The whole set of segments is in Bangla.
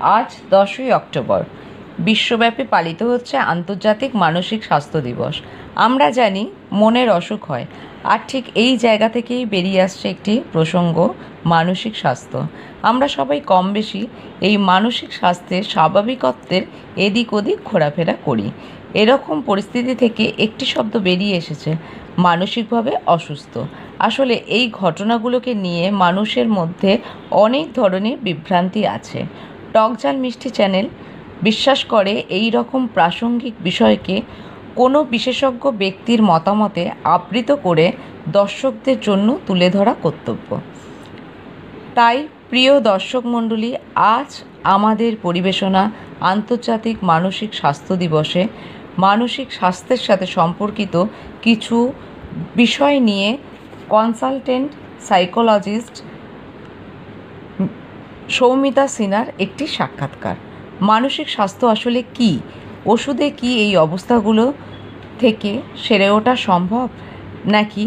আজ 10ই অক্টোবর বিশ্বব্যাপী পালিত হচ্ছে আন্তর্জাতিক মানসিক স্বাস্থ্য দিবস। আমরা জানি মনের অসুখ হয়, আর ঠিক এই জায়গা থেকেই বেরিয়ে আসছে একটি প্রসঙ্গ, মানসিক স্বাস্থ্য। আমরা সবাই কম বেশি এই মানসিক স্বাস্থ্যের স্বাভাবিকত্বের এদিক ওদিক ঘোরাফেরা করি। এরকম পরিস্থিতি থেকে একটি শব্দ বেরিয়ে এসেছে, মানসিকভাবে অসুস্থ। আসলে এই ঘটনাগুলোকে নিয়ে মানুষের মধ্যে অনেক ধরনের বিভ্রান্তি আছে। টকঝাল মিষ্টি চ্যানেল বিশ্বাস করে এই রকম প্রাসঙ্গিক বিষয়কে কোনো বিশেষজ্ঞ ব্যক্তির মতামতে আবৃত করে দর্শকদের জন্য তুলে ধরা কর্তব্য। তাই প্রিয় দর্শক মণ্ডলী, আজ আমাদের পরিবেশনা আন্তর্জাতিক মানসিক স্বাস্থ্য দিবসে মানসিক স্বাস্থ্যের সাথে সম্পর্কিত কিছু বিষয় নিয়ে কনসালটেন্ট সাইকোলজিস্ট সৌমিতা সিনহার একটি সাক্ষাৎকার। মানসিক স্বাস্থ্য আসলে কী? ওষুধে কি এই অবস্থাগুলো থেকে সেরে ওঠা সম্ভব, নাকি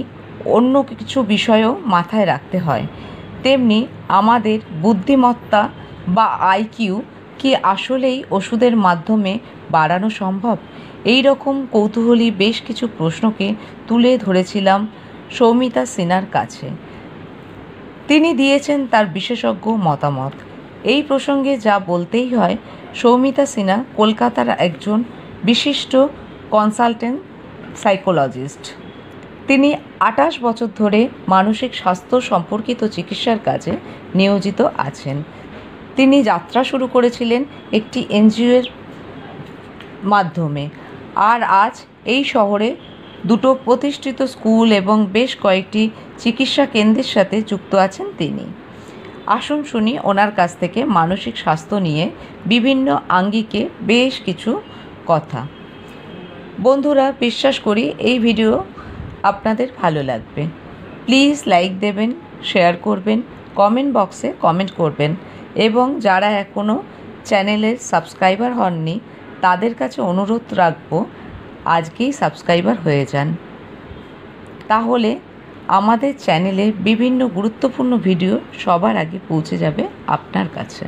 অন্য কিছু বিষয়ও মাথায় রাখতে হয়? তেমনি আমাদের বুদ্ধিমত্তা বা আইকিউ কি আসলেই ওষুধের মাধ্যমে বাড়ানো সম্ভব? এই রকম কৌতূহলী বেশ কিছু প্রশ্নকে তুলে ধরেছিলাম সৌমিতা সিনহার কাছে। তিনি দিয়েছেন তার বিশেষজ্ঞ মতামত। এই প্রসঙ্গে যা বলতেই হয়, সৌমিতা সিনহা কলকাতার একজন বিশিষ্ট কনসালটেন্ট সাইকোলজিস্ট। তিনি 28 বছর ধরে মানসিক স্বাস্থ্য সম্পর্কিত চিকিৎসার কাজে নিয়োজিত আছেন। তিনি যাত্রা শুরু করেছিলেন একটি এনজিওর মাধ্যমে, আর আজ এই শহরে দুটো প্রতিষ্ঠিত স্কুল এবং বেশ কয়েকটি চিকিৎসা কেন্দ্রের সাথে যুক্ত আছেন তিনি। আসুন শুনি ওনার কাছ থেকে মানসিক স্বাস্থ্য নিয়ে বিভিন্ন আঙ্গিকে বেশ কিছু কথা। বন্ধুরা, বিশ্বাস করি এই ভিডিও আপনাদের ভালো লাগবে। প্লিজ লাইক দেবেন, শেয়ার করবেন, কমেন্ট বক্সে কমেন্ট করবেন, এবং যারা এখনও চ্যানেলের সাবস্ক্রাইবার হননি তাদের কাছে অনুরোধ রাখবো আজকেই সাবস্ক্রাইবার হয়ে যান। তাহলে আমাদের চ্যানেলে বিভিন্ন গুরুত্বপূর্ণ ভিডিও সবার আগে পৌঁছে যাবে আপনার কাছে।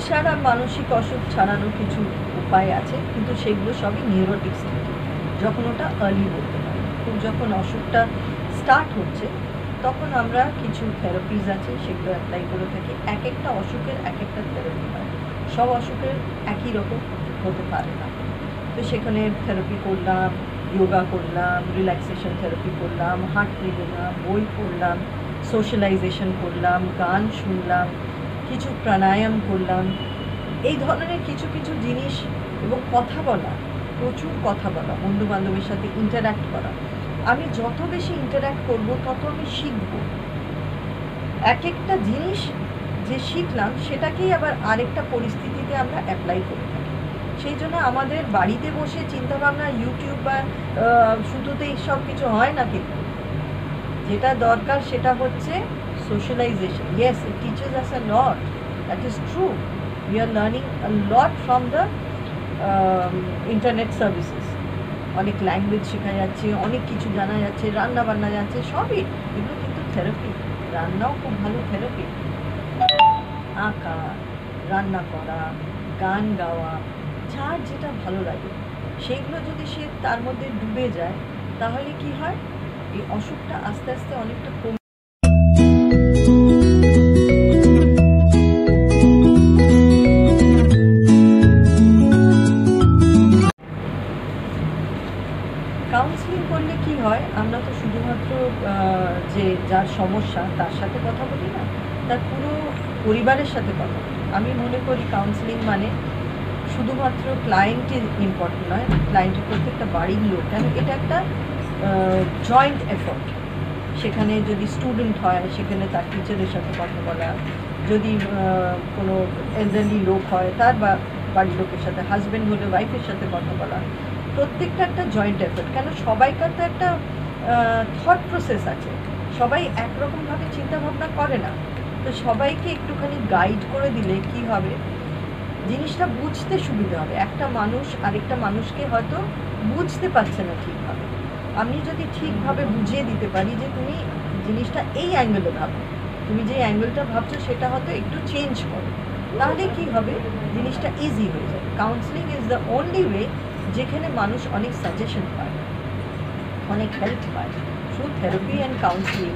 সারা মানসিক অসুখ ছাড়ানোর কিছু উপায় আছে, কিন্তু সেগুলো সবই নিউরোটিক স্টেজ, যখন ওটা আর্লি বলতে পারি। খুব যখন অসুখটা স্টার্ট হচ্ছে তখন আমরা কিছু থেরাপিজ আছে, সেগুলো অ্যাপ্লাই করে থাকি। এক একটা অসুখের এক একটা থেরাপি হয়, সব অসুখের একই রকম হতে পারে না। তো সেখানে থেরাপি করলাম, যোগা করলাম, রিল্যাক্সেশন থেরাপি করলাম, হাঁটতে গেলাম, বই পড়লাম, সোশ্যালাইজেশন করলাম, গান শুনলাম, কিছু প্রাণায়াম করলাম, এই ধরনের কিছু কিছু জিনিস। এবং কথা বলা, প্রচুর কথা বলা, বন্ধু বান্ধবের সাথে ইন্টারঅ্যাক্ট করা। আমি যত বেশি ইন্টারঅ্যাক্ট করব তত আমি শিখব। এক একটা জিনিস যে শিখলাম সেটাকেই আবার আরেকটা পরিস্থিতিতে আমরা অ্যাপ্লাই করে থাকি। সেই জন্য আমাদের বাড়িতে বসে চিন্তাভাবনা ইউটিউব বা শুধুতেই সব কিছু হয় না, কিন্তু যেটা দরকার সেটা হচ্ছে socialization. Yes, it teaches us a lot. That is true. We are learning a lot from the internet services. অনেক ল্যাঙ্গুয়েজ শেখা যাচ্ছে, অনেক কিছু জানা যাচ্ছে, রান্না বান্না যাচ্ছে, সবই এগুলো কিন্তু থেরাপি। রান্নাও খুব ভালো থেরাপি। আঁকা, রান্না করা, গান গাওয়া, যার যেটা ভালো লাগে সেইগুলো যদি সে তার মধ্যে ডুবে যায়, তাহলে কি হয়, এই অসুখটা আস্তে আস্তে অনেকটা কমে। কাউন্সিলিং করলে কি হয়, আমরা তো শুধুমাত্র যে যার সমস্যা তার সাথে কথা বলি না, তার পুরো পরিবারের সাথে কথা বলি। আমি মনে করি কাউন্সিলিং মানে শুধুমাত্র ক্লায়েন্টের ইম্পর্টেন্ট নয়, ক্লায়েন্টের প্রত্যেকটা বাড়ির লোক, কেন এটা একটা জয়েন্ট এফোর্ট। সেখানে যদি স্টুডেন্ট হয় সেখানে তার টিচারের সাথে কথা বলা, যদি কোনো এলডারলি লোক হয় তার বাড়ির লোকের সাথে, হাজব্যান্ড হলে ওয়াইফের সাথে কথা বলা, প্রত্যেকটা একটা জয়েন্ট এফোর্ট। কেন সবাইকার তো একটা থট প্রসেস আছে, সবাই একরকমভাবে চিন্তাভাবনা করে না। তো সবাইকে একটুখানি গাইড করে দিলে কি হবে, জিনিসটা বুঝতে সুবিধা হবে। একটা মানুষ আরেকটা মানুষকে হয়তো বুঝতে পারছে না ঠিকভাবে, আমি যদি ঠিকভাবে বুঝিয়ে দিতে পারি যে তুমি জিনিসটা এই অ্যাঙ্গেলে ভাবো, তুমি যে অ্যাঙ্গেলটা ভাবছো সেটা হয়তো একটু চেঞ্জ করো, তাহলে কি হবে, জিনিসটা ইজি হয়ে যায়। Counselling is the only way যেখানে মানুষ অনেক সাজেশন পায়, অনেক হেল্প পায়। Through therapy and counselling,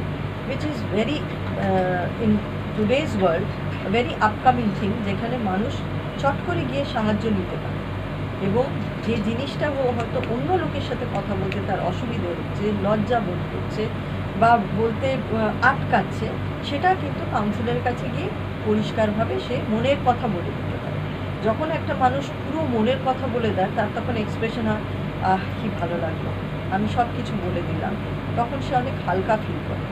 which is very in today's world a very upcoming thing, যেখানে মানুষ চট করে গিয়ে সাহায্য নিতে পারে এবং যে জিনিসটা ও হয়তো অন্য লোকের সাথে কথা বলতে তার অসুবিধে হচ্ছে, লজ্জা বোধ করছে বা বলতে আটকাচ্ছে, সেটা কিন্তু কাউন্সিলরের কাছে গিয়ে পরিষ্কারভাবে সে মনের কথা বলে দিতে পারে। যখন একটা মানুষ পুরো মনের কথা বলে দেয়, তার তখন এক্সপ্রেশন হয়, আহ কি ভালো লাগলো, আমি সব কিছু বলে দিলাম, তখন সে অনেক হালকা ফিল করে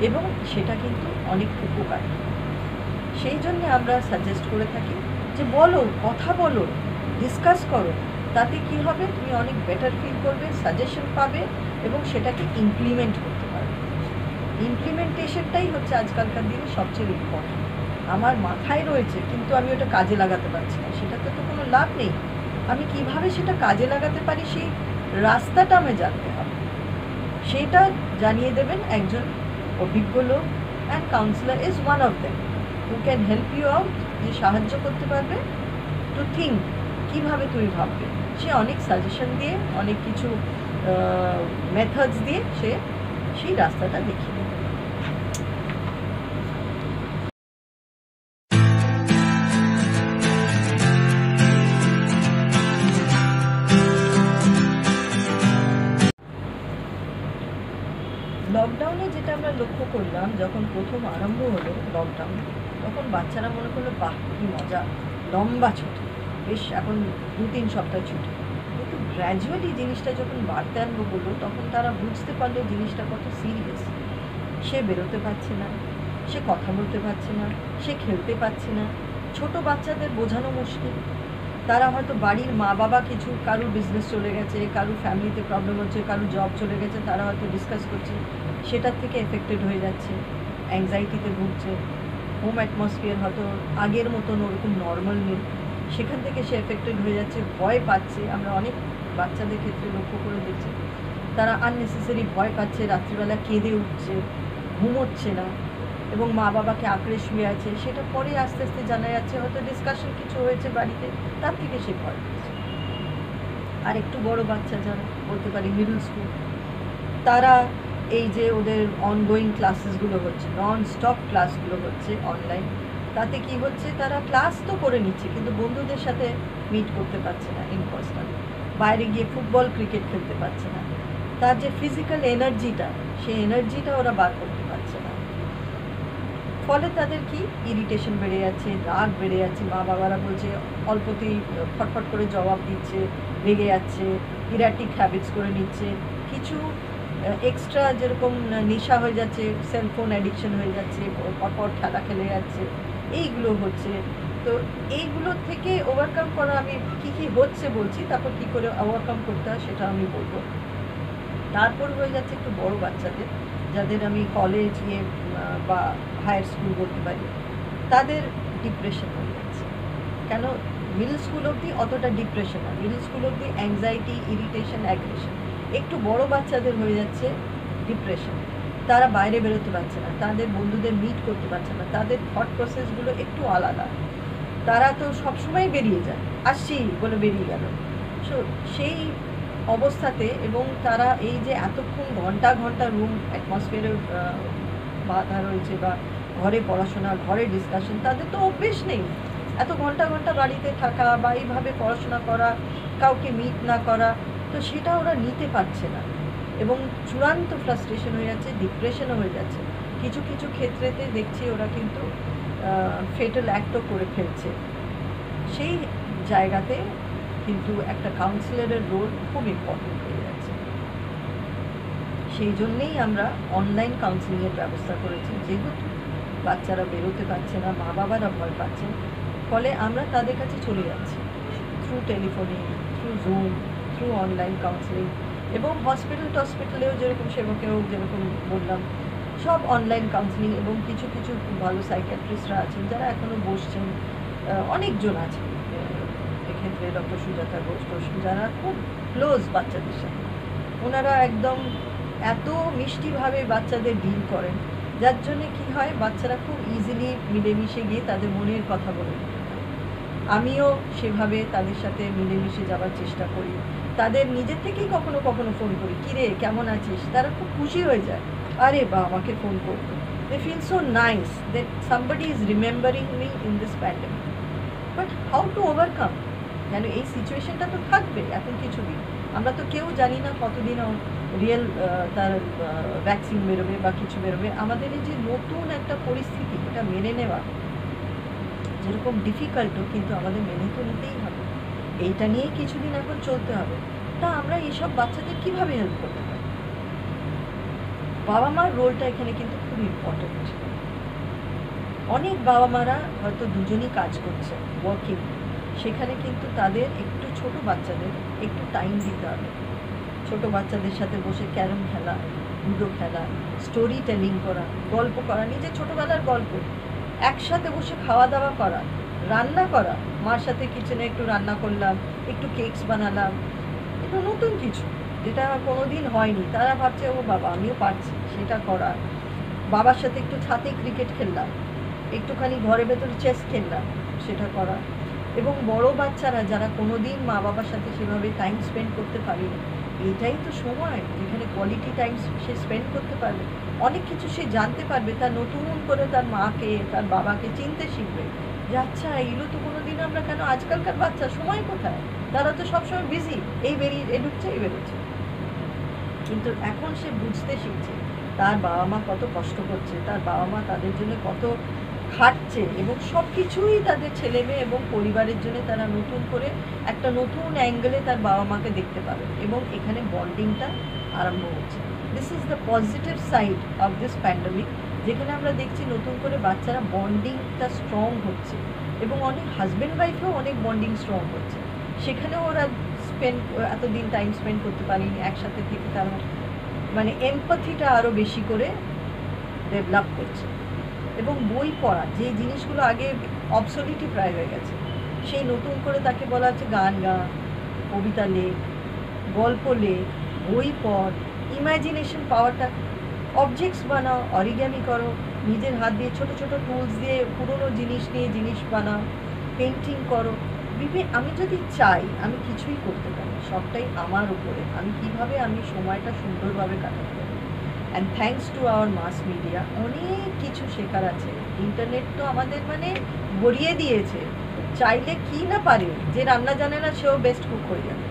এবং সেটা কিন্তু অনেক উপকারী। সেই জন্যে আমরা সাজেস্ট করে থাকি যে বলো, কথা বলো, ডিসকাস করো, তাতে কি হবে, তুমি অনেক বেটার ফিল করবে, সাজেশন পাবে এবং সেটাকে ইমপ্লিমেন্ট করতে পারবে। ইমপ্লিমেন্টেশনটাই হচ্ছে আজকালকার দিনে সবচেয়ে ইম্পর্টেন্ট। আমার মাথায় রয়েছে কিন্তু আমি ওটা কাজে লাগাতে পারছি না, সেটাতে তো কোনো লাভ নেই। আমি কিভাবে সেটা কাজে লাগাতে পারি সেই রাস্তাটা আমি জানতে হবে, সেটা জানিয়ে দেবেন একজন অভিজ্ঞ লোক, and councillor is one of them who can help you out, যে সাহায্য করতে পারবে টু থিঙ্ক, কীভাবে তুমি ভাববে। সে অনেক সাজেশন দিয়ে, অনেক কিছু মেথডস দিয়ে সে সেই রাস্তাটা দেখিয়ে দেবে। লকডাউনে যেটা আমরা লক্ষ্য করলাম, যখন প্রথম আরম্ভ হলো লকডাউন, তখন বাচ্চারা মনে করলো বাহ কি মজা, লম্বা ছুটি, বেশ এখন 2-3 সপ্তাহ ছুটি। কিন্তু গ্র্যাজুয়ালি জিনিসটা যখন বাড়তে আরম্ভ করলো, তখন তারা বুঝতে পারলো জিনিসটা কত সিরিয়াস। সে বেরোতে পারছে না, সে কথা বলতে পারছে না, সে খেলতে পারছে না। ছোট বাচ্চাদের বোঝানো মুশকিল, তারা হয়তো বাড়ির মা বাবা কিছু, কারুর বিজনেস চলে গেছে, কারুর ফ্যামিলিতে প্রবলেম হচ্ছে, কারুর জব চলে গেছে, তারা হয়তো ডিসকাস করছে, সেটার থেকে এফেক্টেড হয়ে যাচ্ছে, অ্যাংজাইটিতে ভুগছে। হোম অ্যাটমসফিয়ার হয়তো আগের মতন ওরকম নর্মাল নেই, সেখান থেকে সে এফেক্টেড হয়ে যাচ্ছে, ভয় পাচ্ছে। আমরা অনেক বাচ্চাদের ক্ষেত্রে লক্ষ্য করে দেখছি, তারা আননেসেসারি ভয় পাচ্ছে, রাত্রিবেলা কেঁদে উঠছে, ঘুমোচ্ছে না এবং মা বাবাকে আঁকড়ে শুয়ে আছে। সেটা পরে আস্তে আস্তে জানা যাচ্ছে হয়তো ডিসকাশন কিছু হয়েছে বাড়িতে, তার থেকে সে ভয় পাচ্ছে। আর একটু বড় বাচ্চা যারা, বলতে পারি মিডল স্কুল, তারা এই যে ওদের অনগোয়িং ক্লাসেসগুলো হচ্ছে, নন স্টপ ক্লাসগুলো হচ্ছে অনলাইন, তাতে কি হচ্ছে, তারা ক্লাস তো করে নিচ্ছে কিন্তু বন্ধুদের সাথে মিট করতে পারছে না ইন পার্সোনাল, বাইরে গিয়ে ফুটবল ক্রিকেট খেলতে পারছে না। তার যে ফিজিক্যাল এনার্জিটা, সেই এনার্জিটা ওরা বার করতে পারছে না। ফলে তাদের কি ইরিটেশন বেড়ে যাচ্ছে, রাগ বেড়ে যাচ্ছে, মা বাবারা বলছে অল্পতেই ফটফট করে জবাব দিচ্ছে, রেগে যাচ্ছে, ইরাটিক হ্যাবিটস করে নিচ্ছে, কিছু এক্সট্রা যেরকম নেশা হয়ে যাচ্ছে, সেলফোন অ্যাডিকশন হয়ে যাচ্ছে, পরপর খেলা খেলে যাচ্ছে, এইগুলো হচ্ছে। তো এইগুলোর থেকে ওভারকাম করা, আমি কী কী হচ্ছে বলছি, তারপর কী করে ওভারকাম করতে হয় সেটা আমি বলবো। তারপর হয়ে যাচ্ছে একটু বড় বাচ্চাদের, যাদের আমি কলেজ বা হায়ার স্কুল বলতে পারি, তাদের ডিপ্রেশন হয়ে যাচ্ছে। কেন, মিডল স্কুল অবধি অতটা ডিপ্রেশন না, মিডল স্কুল অবধি অ্যাংজাইটি, ইরিটেশন, অ্যাগ্রেশন। একটু বড় বাচ্চাদের হয়ে যাচ্ছে ডিপ্রেশন, তারা বাইরে বেরোতে পারছে না, তাদের বন্ধুদের মিট করতে পারছে না, তাদের থট প্রসেসগুলো একটু আলাদা। তারা তো সবসময় বেরিয়ে যায়, আসছি বলে বেরিয়ে গেল। সেই অবস্থাতে, এবং তারা এই যে এতক্ষণ ঘন্টা ঘন্টা রুম অ্যাটমসফিয়ারে বাধা রয়েছে, বা ঘরে পড়াশোনা, ঘরে ডিসকাশন, তাদের তো অভ্যেস নেই এত ঘন্টা ঘন্টা বাড়িতে থাকা বা এইভাবে পড়াশোনা করা, কাউকে মিট না করা, তো সেটা ওরা নিতে পারছে না এবং চূড়ান্ত ফ্রাস্ট্রেশন হয়ে যাচ্ছে, ডিপ্রেশনও হয়ে যাচ্ছে। কিছু কিছু ক্ষেত্রেতে দেখছি ওরা কিন্তু ফেটাল অ্যাক্টও করে ফেলছে। সেই জায়গাতে কিন্তু একটা কাউন্সিলরের রোল খুব ইম্পর্টেন্ট হয়ে যাচ্ছে। সেই জন্যেই আমরা অনলাইন কাউন্সিলিংয়ের ব্যবস্থা করেছি, যেহেতু বাচ্চারা বেরোতে পারছে না, মা বাবারা ভয় পাচ্ছেন, ফলে আমরা তাদের কাছে চলে যাচ্ছি through telephoning, through Zoom, through online counselling, এবং হসপিটালেও যেরকম সেবকেও যেরকম বললাম, সব অনলাইন কাউন্সিলিং। এবং কিছু কিছু খুব ভালো সাইকিয়াট্রিস্টরা আছেন যারা এখনও বসছেন, অনেকজন আছেন এক্ষেত্রে, ডক্টর সুজাতা ঘোষ, যারা খুব ক্লোজ বাচ্চাদের সাথে, ওনারা একদম এত মিষ্টিভাবে বাচ্চাদের ডিল করেন, যার জন্যে কী হয়, বাচ্চারা খুব ইজিলি মিলেমিশে গিয়ে তাদের মনের কথা বলে দিতে পারে। আমিও সেভাবে তাদের সাথে মিলেমিশে যাওয়ার চেষ্টা করি। তাদের নিজের থেকেই কখনো কখনো ফোন করি, কিরে কেমন আছিস, তারা খুব খুশি হয়ে যায়, আরে বা আমাকে ফোন করতো। They feel so nice that somebody is remembering me in this pandemic. But how to overcome, কেন এই সিচুয়েশনটা তো থাকবে এখন কিছুদিন, আমরা তো কেউ জানি না কতদিন রিয়েল তার ভ্যাকসিন বেরোবে বা কিছু বেরোবে। আমাদের এই যে নতুন একটা পরিস্থিতি, এটা মেনে নেওয়া যেরকম ডিফিকাল্টও, কিন্তু আমাদের মেনে তো নিতেই হবে। এইটা নিয়েই কিছুদিন এখন চলতে হবে। তা আমরা এইসব বাচ্চাদের কিভাবে হেল্প করতে পারি? বাবা মার রোলটা এখানে কিন্তু খুব ইম্পর্টেন্ট। অনেক বাবা মারা হয়তো দুজনই কাজ করছে, ওয়ার্কিং, সেখানে কিন্তু তাদের একটু ছোট বাচ্চাদের একটু টাইম দিতে হবে। ছোট বাচ্চাদের সাথে বসে ক্যারম খেলা, লুডো খেলা, স্টোরি টেলিং করা, গল্প করা, নিজের ছোটোবেলার গল্প, একসাথে বসে খাওয়া দাওয়া করা, রান্না করা, মার সাথে কিচেনে একটু রান্না করলাম, একটু কেকস বানালাম, একটু নতুন কিছু যেটা কোনো দিন হয়নি, তারা ভাবছে ও বাবা আমিও পারছি, সেটা করা। বাবার সাথে একটু ছাদে ক্রিকেট খেললাম, একটুখানি ঘরের ভেতরে চেস খেললাম, সেটা করা। এবং বড় বাচ্চারা যারা কোনো দিন মা বাবার সাথে সেভাবে টাইম স্পেন্ড করতে পারেনি, এইটাই তো সময় যেখানে কোয়ালিটি টাইম সে স্পেন্ড করতে পারবে, অনেক কিছু সে জানতে পারবে, তার নতুন করে তার মাকে তার বাবাকে চিনতে শিখবে যে আচ্ছা এগুলো তো কোনো দিন আমরা কেন, আজকালকার বাচ্চা সময় কোথায়, তারা তো সবসময় বিজি, এই বেরিয়ে এ ঢুকছে এই বেরোচ্ছে। কিন্তু এখন সে বুঝতে শিখছে তার বাবা মা কত কষ্ট করছে, তার বাবা মা তাদের জন্য কত খাটছে, এবং সব কিছুই তাদের ছেলে মেয়ে এবং পরিবারের জন্য তারা নতুন করে একটা নতুন অ্যাঙ্গেলে তার বাবা মাকে দেখতে পাবে, এবং এখানে বন্ডিংটা আরম্ভ হচ্ছে। This is the positive side of this pandemic, যেখানে আমরা দেখছি নতুন করে বাচ্চারা বন্ডিংটা স্ট্রং হচ্ছে, এবং অনেক হাজব্যান্ড ওয়াইফেও অনেক বন্ডিং স্ট্রং হচ্ছে। সেখানেও ওরা এতদিন টাইম স্পেন্ড করতে পারেনি একসাথে থেকে, তারা মানে এমপ্যাথিটা আরও বেশি করে ডেভেলপ করছে। এবং বই পড়া, যে জিনিসগুলো আগে অবসলিটি প্রায় হয়ে গেছে, সেই নতুন করে তাকে বলা হচ্ছে গান গা, কবিতা লেখ, গল্প লেখ, বই পড়, ইমাজিনেশন পাওয়ারটা, অবজেক্টস বানাও, অরিগ্যামি করো, নিজের হাত দিয়ে ছোট ছোট টুলস দিয়ে পুরনো জিনিস নিয়ে জিনিস বানাও, পেন্টিং করো। আমি যদি চাই আমি কিছুই করতে পারি, সবটাই আমার উপরে, আমি কিভাবে আমি সময়টা সুন্দরভাবে কাটাতে পারি। And thanks to our mass media, অনেক কিছু শেখার আছে। ইন্টারনেট তো আমাদের মানে ভরিয়ে দিয়েছে, চাইলে কি না পারে, যে রান্না জানে না সেও বেস্ট কুক হয়ে যাবে,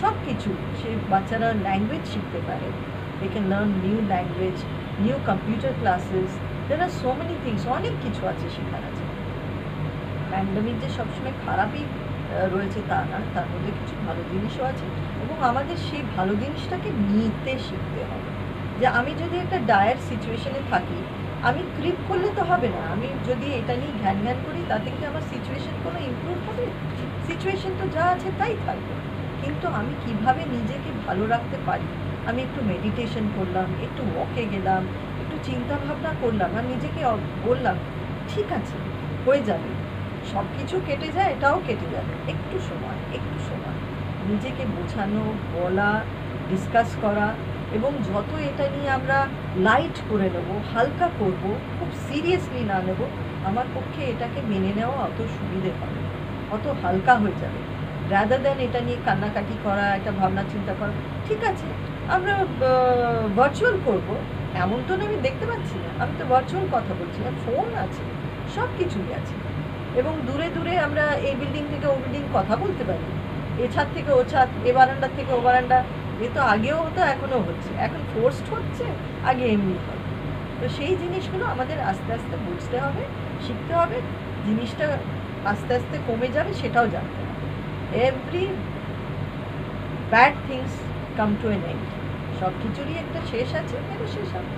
সব কিছু। সে বাচ্চারা ল্যাঙ্গুয়েজ শিখতে পারে, they can learn new language, new computer classes, there are so many things, অনেক কিছু আছে শেখার আছে। প্যান্ডেমিক যে সবসময় খারাপই রয়েছে তা না, তার মধ্যে কিছু ভালো জিনিসও আছে, এবং আমাদের সেই ভালো জিনিসটাকে নিতে শিখতে হবে। যে আমি যদি একটা ডায়ার সিচুয়েশনে থাকি, আমি ক্রিপ করলে তো হবে না, আমি যদি এটা নিয়ে ঘ্যান ঘ্যান করি তাতে কি আমার সিচুয়েশন কোনো ইমপ্রুভ হবে? সিচুয়েশন তো যা আছে তাই থাকবে, কিন্তু আমি কিভাবে নিজেকে ভালো রাখতে পারি, আমি একটু মেডিটেশন করলাম, একটু ওয়াকে গেলাম, একটু চিন্তা ভাবনা করলাম, আর নিজেকে বললাম ঠিক আছে হয়ে যাবে, সব কিছু কেটে যায়, এটাও কেটে যাবে, একটু সময় একটু সময়, নিজেকে বোঝানো, বলা, ডিসকাস করা, এবং যত এটা নিয়ে আমরা লাইট করে নেব, হালকা করব, খুব সিরিয়াসলি না নেব, আমার পক্ষে এটাকে মেনে নেওয়া অত সুবিধে হবে, অত হালকা হয়ে যাবে, রাদার দ্যান এটা নিয়ে কান্নাকাটি করা, একটা ভাবনা চিন্তা করা। ঠিক আছে আমরা ভার্চুয়াল করব, এমন তো আমি দেখতে পাচ্ছি না, আমি তো ভার্চুয়াল কথা বলছি, ফোন আছে, সব কিছুই আছে, এবং দূরে দূরে আমরা এই বিল্ডিং থেকে ও বিল্ডিং কথা বলতে পারি, এ ছাদ থেকে ও ছাদ, এ বারান্ডা থেকে ও বারান্দা। এ তো আগেও হতো, এখনও হচ্ছে, এখন ফোর্সড হচ্ছে, আগে এমনি হবে। তো সেই জিনিসগুলো আমাদের আস্তে আস্তে বুঝতে হবে, শিখতে হবে, জিনিসটা আস্তে আস্তে কমে যাবে সেটাও জানতে হবে। Every bad things come to an end, সব কিছুরই একটা শেষ আছে, এটা শেষ হবে।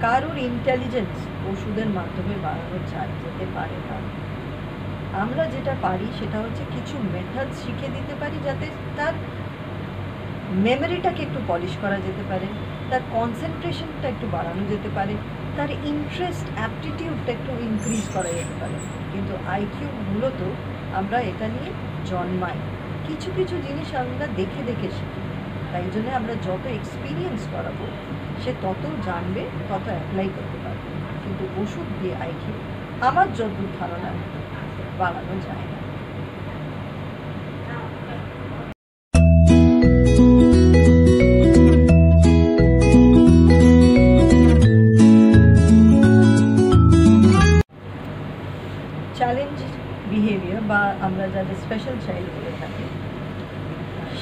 কারোর ইন্টেলিজেন্স ওষুধের মাধ্যমে বাড়ানো যেতে পারে না। আমরা যেটা পারি সেটা হচ্ছে কিছু মেথড শিখে দিতে পারি, যাতে তার মেমোরিটাকে একটু পলিশ করা যেতে পারে, তার কনসেন্ট্রেশনটা একটু বাড়ানো যেতে পারে, তার ইন্টারেস্ট অ্যাপটিটিউডটা একটু ইনক্রিজ করা যেতে পারে। কিন্তু আইকিউ মূলত আমরা এটা নিয়ে জন্মাই, কিছু কিছু জিনিস আমরা দেখে দেখে শিখি। তাই জন্য আমরা যত এক্সপিরিয়েন্স করাবো সে তত জানবে, তত অ্যাপ্লাই করতে পারবে। কিন্তু ওষুধ দিয়ে আইকিউ আমার যতদূর ধারণা বাড়ানো যায় না। চ্যালেঞ্জ বিহেভিয়ার বা আমরা যাদের স্পেশাল চাইল্ড বলে থাকি,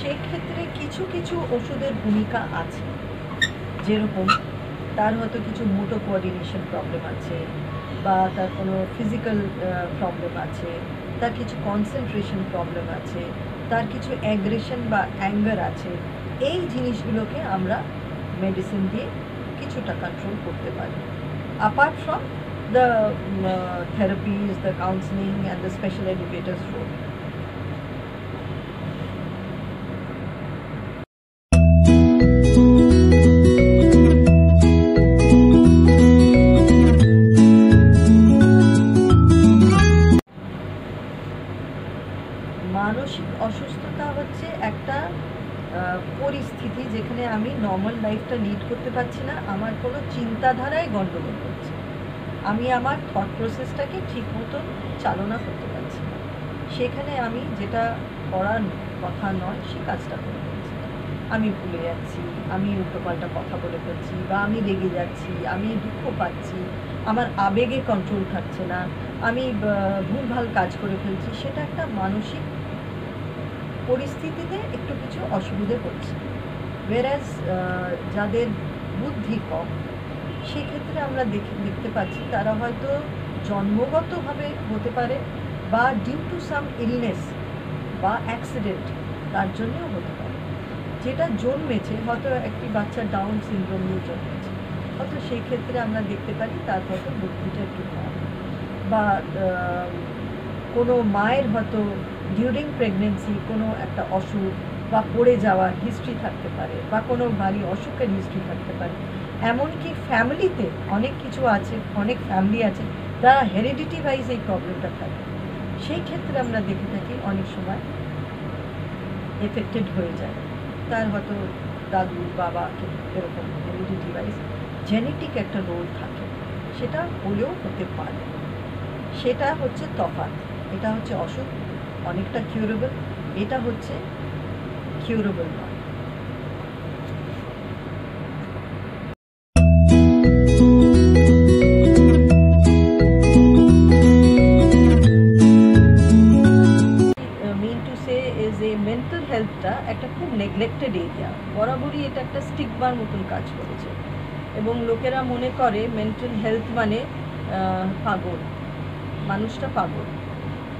সেক্ষেত্রে কিছু কিছু ওষুধের ভূমিকা আছে। যেরকম তার হয়তো কিছু মোটো কোঅর্ডিনেশন প্রবলেম আছে, বা তার কোনো ফিজিক্যাল প্রবলেম আছে, তার কিছু কনসেন্ট্রেশন প্রবলেম আছে, তার কিছু অ্যাগ্রেশন বা অ্যাঙ্গার আছে। এই জিনিসগুলোকে আমরা মেডিসিন দিয়ে কিছুটা কন্ট্রোল করতে পারি, apart from the therapies, the counseling and the special educators role. মানসিক অসুস্থতা হচ্ছে একটা পরিস্থিতি যেখানে আমি নর্মাল লাইফটা লিড করতে পারছি না, আমার কোনো চিন্তাধারায় গণ্ডগোল হচ্ছে, আমি আমার থট প্রসেসটাকে ঠিক মতন চালনা করতে পারছি না, সেখানে আমি যেটা করার কথা নয় সে কাজটা করে ফেলছি, আমি ভুলে যাচ্ছি, আমি উল্টোপাল্টা কথা বলে ফেলছি, বা আমি রেগে যাচ্ছি, আমি দুঃখ পাচ্ছি, আমার আবেগে কন্ট্রোল থাকছে না, আমি ভুলভাল কাজ করে ফেলছি। সেটা একটা মানসিক পরিস্থিতিতে একটু কিছু অসুবিধে হচ্ছে। ওয়েরাজ যাদের বুদ্ধি কম, সেক্ষেত্রে আমরা দেখতে পাচ্ছি তারা হয়তো জন্মগতভাবে হতে পারে, বা ডিউ টু সাম ইলনেস বা অ্যাক্সিডেন্ট তার জন্যও হতে পারে। যেটা জন্মেছে, হয়তো একটি বাচ্চা ডাউন সিনড্রোম নিয়ে জন্মেছে, হয়তো সেই ক্ষেত্রে আমরা দেখতে পারি তার হয়তো বুদ্ধিটা একটু কম, বা কোনো মায়ের হয়তো ডিউরিং প্রেগনেন্সি কোনো একটা অসুখ বা পড়ে যাওয়ার হিস্ট্রি থাকতে পারে, বা কোনো ভারী অসুখের হিস্ট্রি থাকতে পারে। এমনকি ফ্যামিলিতে অনেক কিছু আছে, অনেক ফ্যামিলি আছে যারা হেরিডিটি ওয়াইজ এই প্রবলেমটা থাকে, সেই ক্ষেত্রে আমরা দেখে থাকি অনেক সময় এফেক্টেড হয়ে যায়, তার হয়তো দাদু বাবা এরকম হেরিডিটি ওয়াইজ জেনেটিক একটা রোল থাকে, সেটা হলেও হতে পারে। সেটা হচ্ছে তফাৎ। এটা হচ্ছে অসুখ, অনেকটা কিউরেবল, এটা হচ্ছে কিউরেবল নয়। Mean to say is a mental হেলথটা একটা খুব নেগলেক্টেড এরিয়া, বরাবরই এটা একটা স্টিগমার মতন কাজ করেছে, এবং লোকেরা মনে করে মেন্টাল হেলথ মানে পাগল, মানুষটা পাগল,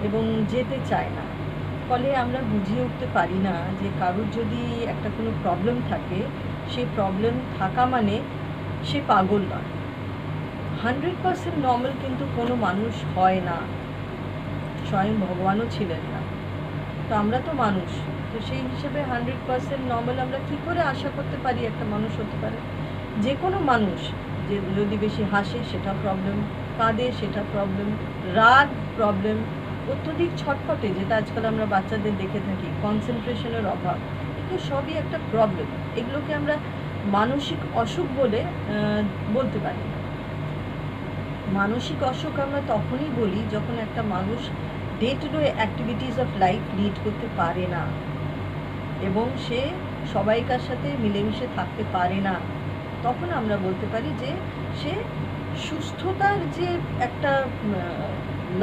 এবং যেতে চায় না। ফলে আমরা বুঝিয়ে উঠতে পারি না যে কারোর যদি একটা কোনো প্রবলেম থাকে, সেই প্রবলেম থাকা মানে সে পাগল নয়। 100% নর্মাল কিন্তু কোনো মানুষ হয় না, স্বয়ং ভগবানও ছিলেন না। তো আমরা তো মানুষ, তো সেই হিসেবে 100% নর্মাল আমরা কী করে আশা করতে পারি একটা মানুষ হতে পারে? যে কোনো মানুষ যে যদি বেশি হাসে সেটা প্রবলেম, কাঁদে সেটা প্রবলেম, রাগ প্রবলেম, অত্যধিক ছটফটে যেটা আজকাল আমরা বাচ্চাদের দেখে থাকি, কনসেন্ট্রেশনের অভাব, এগুলো সবই একটা প্রবলেম। এগুলোকে আমরা মানসিক অসুখ বলে বলতে পারি না। মানসিক অসুখ আমরা তখনই বলি যখন একটা মানুষ day to day activities of life lead করতে পারে না, এবং সে সবাইকার সাথে মিলেমিশে থাকতে পারে না, তখন আমরা বলতে পারি যে সে সুস্থতার যে একটা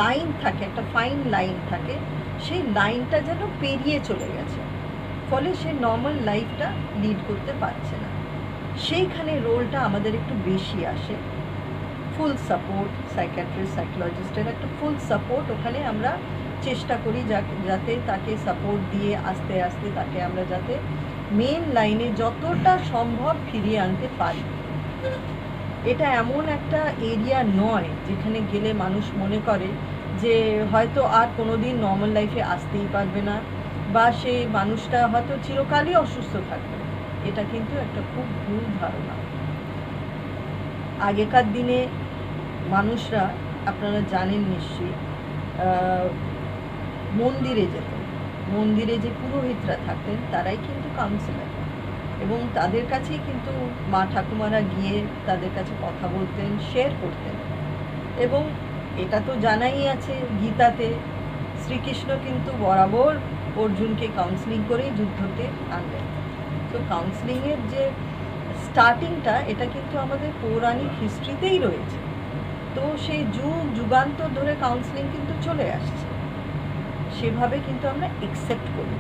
লাইন থাকে, একটা ফাইন লাইন থাকে, সেই লাইনটা যেন পেরিয়ে চলে গেছে, ফলে সে নর্মাল লাইফটা লিড করতে পারছে না। সেইখানে রোলটা আমাদের একটু বেশি আসে, ফুল সাপোর্ট, সাইকিয়াট্রিস্ট সাইকোলজিস্টের একটা ফুল সাপোর্ট ওখানে আমরা চেষ্টা করি যাতে তাকে সাপোর্ট দিয়ে আস্তে আস্তে তাকে আমরা যাতে মেন লাইনে যতটা সম্ভব ফিরিয়ে আনতে পারি। এটা এমন একটা এরিয়া নয় যেখানে গেলে মানুষ মনে করে যে হয়তো আর কোনো দিন নর্মাল লাইফে আসতেই পারবে না, বা সেই মানুষটা হয়তো চিরকালই অসুস্থ থাকবে। এটা কিন্তু একটা খুব ভুল ধারণা। আগেকার দিনে মানুষরা, আপনারা জানেন নিশ্চয়ই, মন্দিরে যেত। মন্দিরে যে পুরোহিতরা থাকতেন তারাই কিন্তু কাউন্সিলর, এবং তাদের কাছেই কিন্তু মা ঠাকুমারা গিয়ে তাদের কাছে কথা বলতেন, শেয়ার করতেন। এবং এটা তো জানাই আছে, গীতাতে শ্রীকৃষ্ণ কিন্তু বরাবর অর্জুনকে কাউন্সিলিং করেই যুদ্ধতে আনলেন। তো কাউন্সিলিংয়ের যে স্টার্টিংটা, এটা কিন্তু আমাদের পৌরাণিক হিস্ট্রিতেই রয়েছে। তো সেই যুগান্তর ধরে কাউন্সিলিং কিন্তু চলে আসছে, সেভাবে কিন্তু আমরা একসেপ্ট করি।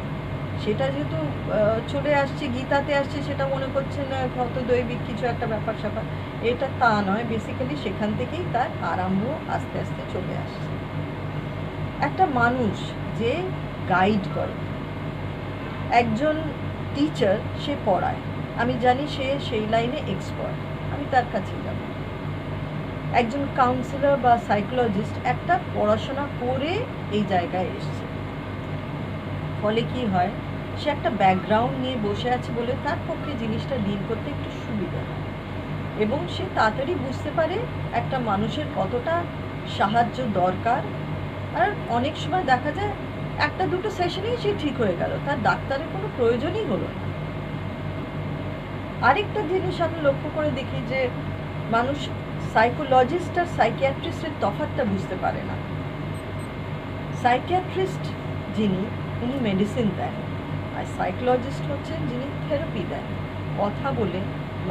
সেটা যেহেতু চলে আসছে, গীতাতে আসছে, সেটা মনে করছেন না কত দৈবিক কিছু একটা ব্যাপার স্যাপার, এটা তা নয়। বেসিক্যালি সেখান থেকেই তার আরম্ভ আস্তে আস্তে চলে আসছে। একটা মানুষ যে গাইড করে, একজন টিচার, সে পড়ায়, আমি জানি সে সেই লাইনে এক্সপার্ট, আমি তার কাছে যাব। একজন কাউন্সিলর বা সাইকোলজিস্ট একটা পড়াশোনা করে এই জায়গায় এসছে, ফলে কি হয়, সে একটা ব্যাকগ্রাউন্ড নিয়ে বসে আছে বলে তার পক্ষে জিনিসটা ডিল করতে একটু সুবিধা হয়, এবং সে তাড়াতাড়ি বুঝতে পারে একটা মানুষের কতটা সাহায্য দরকার। আর অনেক সময় দেখা যায় একটা দুটো সেশনেই সে ঠিক হয়ে গেল, তার ডাক্তারের কোনো প্রয়োজনই হলো না। আরেকটা জিনিস আমি লক্ষ্য করে দেখি যে মানুষ সাইকোলজিস্ট আর সাইকিয়াট্রিস্টের তফাৎটা বুঝতে পারে না। সাইকিয়াট্রিস্ট যিনি, উনি মেডিসিন দেন, আর সাইকোলজিস্ট হচ্ছেন যিনি থেরাপি দেন। কথা বলে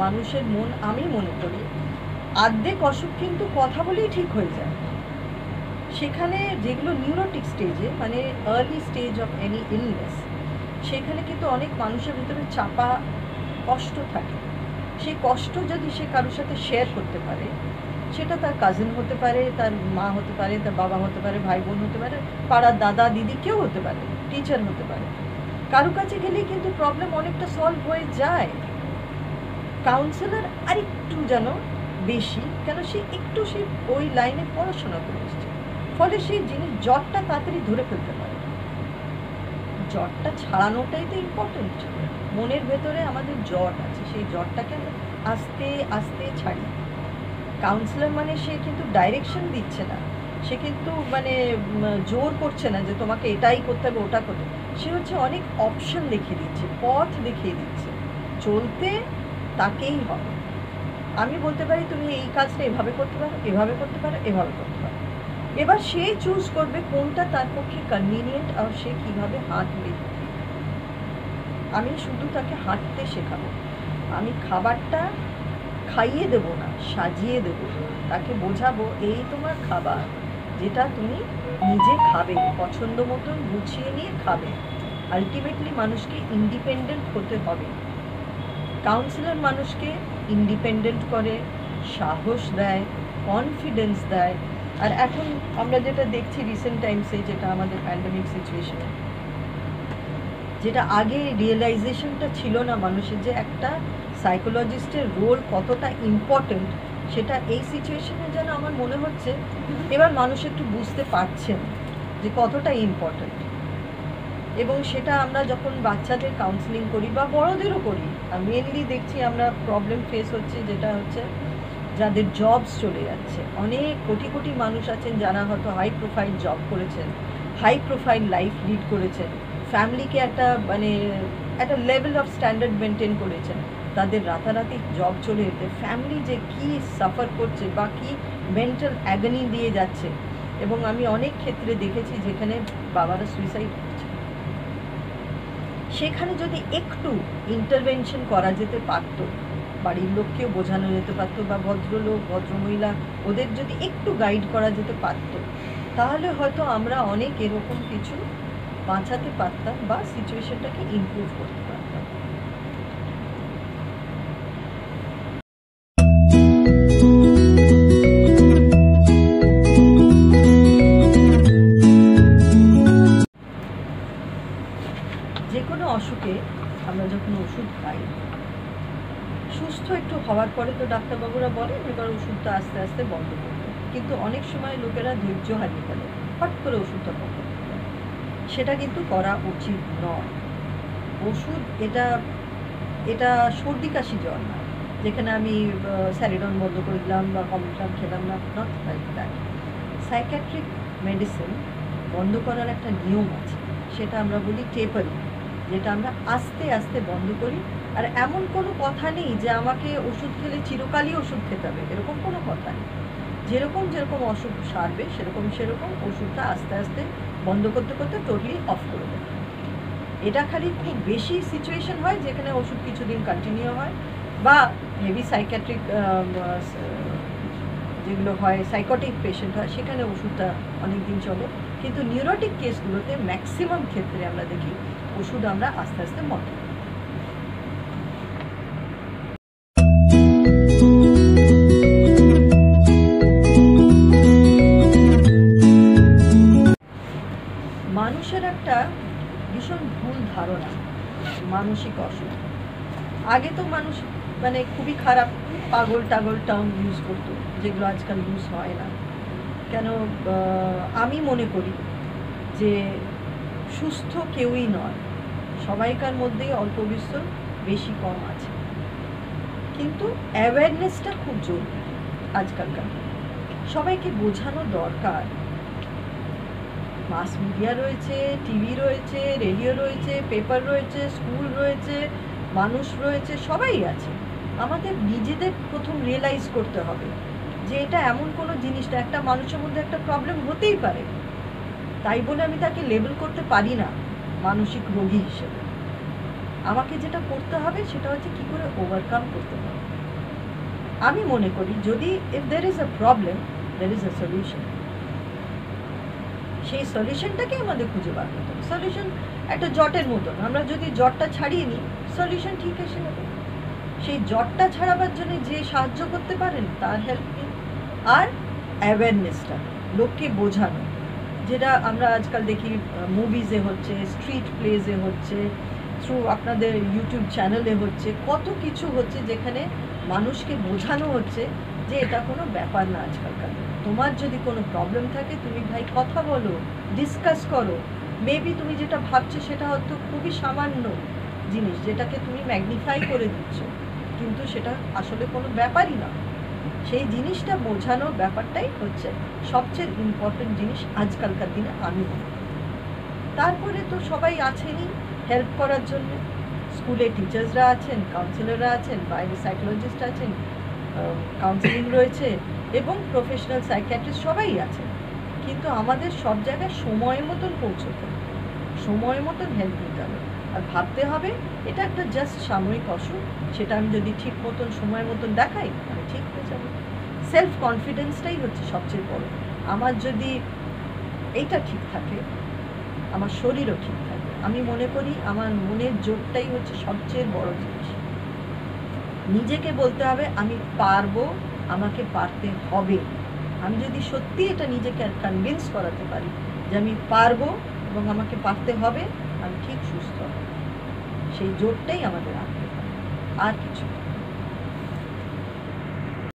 মানুষের মন, আমি মনে করি আর্ধেক অসুখ কিন্তু কথা বলেই ঠিক হয়ে যায়। সেখানে যেগুলো নিউরোটিক স্টেজে, মানে early stage of any illness, সেখানে কিন্তু অনেক মানুষের ভিতরে চাপা কষ্ট থাকে। সেই কষ্ট যদি সে কারোর সাথে শেয়ার করতে পারে, সেটা তার কাজিন হতে পারে, তার মা হতে পারে, তার বাবা হতে পারে, ভাই বোন হতে পারে, পাড়ার দাদা দিদি কেউ হতে পারে, টিচার হতে পারে, কারো কাছে গেলেই কিন্তু প্রবলেম অনেকটা সলভ হয়ে যায়। কাউন্সিলর আরেকটু যেন বেশি, কেন সে একটু সে ওই লাইনে পড়াশোনা করে এসছে, ফলে সেই জিনিস জটটা তাড়াতাড়ি ধরে ফেলতে পারে। জটটা ছাড়ানোটাই তো ইম্পর্টেন্ট। মনের ভেতরে আমাদের জট আছে, সেই জটটাকে আমরা আস্তে আস্তে ছাড়ি। কাউন্সিলর মানে সে কিন্তু ডাইরেকশন দিচ্ছে না, সে কিন্তু মানে জোর করছে না যে তোমাকে এটাই করতে হবে ওটা করতে হবে। সে হচ্ছে অনেক অপশন দেখিয়ে দিচ্ছে, পথ দেখিয়ে দিচ্ছে, চলতে তাকেই হবে। আমি বলতে পারি তুমি এই কাজটা এভাবে করতে পারো, এভাবে করতে পারো, এভাবে করতে পারো। এবার সে চুজ করবে কোনটা তার পক্ষে কনভিনিয়েন্ট, আর সে কীভাবে হাঁটবে। আমি শুধু তাকে হাঁটতে শেখাবো, আমি খাবারটা খাইয়ে দেবো না, সাজিয়ে দেবো। তাকে বোঝাবো এই তোমার খাবার, যেটা তুমি নিজে খাবে, পছন্দ মতন গুছিয়ে নিয়ে খাবে। আলটিমেটলি মানুষকে ইন্ডিপেন্ডেন্ট হতে হবে। কাউন্সিলর মানুষকে ইন্ডিপেন্ডেন্ট করে, সাহস দেয়, কনফিডেন্স দেয়। আর এখন আমরা যেটা দেখছি রিসেন্ট টাইমসে, যেটা আমাদের প্যান্ডেমিক সিচুয়েশনে, যেটা আগে রিয়েলাইজেশনটা ছিল না মানুষের, যে একটা সাইকোলজিস্টের রোল কতটা ইম্পর্টেন্ট, সেটা এই সিচুয়েশনে যেন আমার মনে হচ্ছে এবার মানুষ একটু বুঝতে পারছেন যে কতটা ইম্পর্টেন্ট। এবং সেটা আমরা যখন বাচ্চাদের কাউন্সিলিং করি বা বড়োদেরও করি, আর মেনলি দেখছি আমরা প্রবলেম ফেস হচ্ছে, যেটা হচ্ছে যাদের জবস চলে যাচ্ছে। অনেক কোটি কোটি মানুষ আছেন যারা হয়তো হাই প্রোফাইল জব করেছেন, হাই প্রোফাইল লাইফ লিড করেছেন, ফ্যামিলিকে একটা মানে একটা লেভেল অফ স্ট্যান্ডার্ড মেনটেন করেছেন, তাদের রাতারাতি জব চলে যেতে ফ্যামিলি যে কী সাফার করছে বা কী মেন্টাল অ্যাগনি দিয়ে যাচ্ছে। এবং আমি অনেক ক্ষেত্রে দেখেছি যেখানে বাবারা সুইসাইড করছে। সেখানে যদি একটু ইন্টারভেনশন করা যেতে পারত, বাড়ির লোককেও বোঝানো যেতে পারতো, বা ভদ্রলোক ভদ্রমহিলা ওদের যদি একটু গাইড করা যেতে পারতো, তাহলে হয়তো আমরা অনেক এরকম কিছু বাঁচাতে পারতাম বা সিচুয়েশনটাকে ইমপ্রুভ করতে পারতাম। যে কোনো অসুখে আমরা যখন ওষুধ খাই, সুস্থ একটু হওয়ার পরে তো ডাক্তারবাবুরা বলেন এবার ওষুধটা আস্তে আস্তে বন্ধ করতে, কিন্তু অনেক সময় লোকেরা ধৈর্য হারিয়ে ফেলে, হট করে ওষুধটা বন্ধ করতে হয়। সেটা কিন্তু করা উচিত নয়। ওষুধ এটা সর্দি কাশি জ্বর নয়, যেখানে আমি স্যারিডন বন্ধ করে দিলাম বা কমিটলাম খেলাম না, not like that. Psychiatric medicine বন্ধ করার একটা নিয়ম আছে, সেটা আমরা বলি টেপারিং, যেটা আমরা আস্তে আস্তে বন্ধ করি। আর এমন কোনো কথা নেই যে আমাকে ওষুধ খেলে চিরকালই ওষুধ খেতে হবে, এরকম কোনো কথা নেই। যেরকম যেরকম অসুখ সারবে সেরকম সেরকম ওষুধটা আস্তে আস্তে বন্ধ করতে করতে টোটালি অফ করে দেবে। এটা খালি খুব বেশি সিচুয়েশন হয় যেখানে ওষুধ কিছুদিন কন্টিনিউ হয়, বা হেভি সাইকিয়াট্রিক যেগুলো হয়, সাইকোটিক পেশেন্ট হয়, সেখানে ওষুধটা অনেক দিন চলে। কিন্তু নিউরোটিক কেসগুলোতে ম্যাক্সিমাম ক্ষেত্রে আমরা দেখি ওষুধ আমরা আস্তে আস্তে বন্ধ করি। মানুষের একটা ভীষণ ভুল ধারণা মানসিক অসুখ। আগে তো মানুষ মানে খুবই খারাপ পাগল টাগল টার্ম ইউজ করতো, যেগুলো আজকাল ইউজ হয় না। কেন আমি মনে করি যে সুস্থ কেউই নয়, সবাইকার মধ্যেই অল্প বিস্তর বেশি কম আছে, কিন্তু অ্যাওয়ারনেসটা খুব জরুরি। আজকালকার সবাইকে বোঝানো দরকার। মাস মিডিয়া রয়েছে, টিভি রয়েছে, রেডিও রয়েছে, পেপার রয়েছে, স্কুল রয়েছে, মানুষ রয়েছে, সবাই আছে। আমাদের নিজেদের প্রথম রিয়েলাইজ করতে হবে যে এটা এমন কোনো জিনিস না, একটা মানুষের মধ্যে একটা প্রবলেম হতেই পারে, তাই বলে আমি তাকে লেবেল করতে পারি না মানসিক রোগী হিসেবে। আমাকে যেটা করতে হবে সেটা হচ্ছে কী করে ওভারকাম করতে হবে। আমি মনে করি যদি if there is a problem, there is a solution. সেই সলিউশনটাকে আমাদের খুঁজে বার করতে হবে। সলিউশন একটা জটের মতন, আমরা যদি জটটা ছাড়িয়ে নিই সলিউশন ঠিক এসে যাবে। সেই জটটা ছাড়াবার জন্য যে সাহায্য করতে পারেন তার হেল্প নিন। আর অ্যাওয়ারনেসটা লোককে বোঝানো, যেটা আমরা আজকাল দেখি মুভিজে হচ্ছে, স্ট্রিট প্লেজে হচ্ছে, থ্রু আপনাদের ইউটিউব চ্যানেলে হচ্ছে, কত কিছু হচ্ছে যেখানে মানুষকে বোঝানো হচ্ছে যে এটা কোনো ব্যাপার না। আজকালকার তোমার যদি কোনো প্রবলেম থাকে তুমি ভাই কথা বলো, ডিসকাস করো। মেবি তুমি যেটা ভাবছো সেটা হয়তো খুবই সামান্য জিনিস, যেটাকে তুমি ম্যাগনিফাই করে দিচ্ছ, কিন্তু সেটা আসলে কোনো ব্যাপারই না। সেই জিনিসটা বোঝানোর ব্যাপারটাই হচ্ছে সবচেয়ে ইম্পর্টেন্ট জিনিস আজকালকার দিনে আমি মনে করি। তারপরে তো সবাই আছেনই হেল্প করার জন্য। স্কুলে টিচার্সরা আছেন, কাউন্সিলররা আছেন, বাইরে সাইকোলজিস্ট আছেন, কাউন্সিলিং রয়েছে, এবং প্রফেশনাল সাইকিয়াট্রিস্ট সবাই আছেন। কিন্তু আমাদের সব জায়গায় সময় মতন পৌঁছতে হবে, সময় মতন হেল্প নিতে হবে। আর ভাবতে হবে এটা একটা জাস্ট সাময়িক অসুখ, সেটা আমি যদি ঠিক মতন সময় মতন দেখাই আমি ঠিক হয়ে যাবো। সেলফ কনফিডেন্সটাই হচ্ছে সবচেয়ে বড়। আমার যদি এইটা ঠিক থাকে আমার শরীরও ঠিক থাকে। আমি মনে করি আমার মনের জোরটাই হচ্ছে সবচেয়ে বড় জিনিস। নিজেকে বলতে হবে আমি পারবো, আমাকে পারতে হবে। আমি যদি সত্যি এটা নিজেকে কনভিন্স করাতে পারি যে আমি পারবো এবং আমাকে পারতে হবে, আমি ঠিক সুস্থ হব। সেই জোরটাই আমাদের রাখতে হবে, আর কিছু না।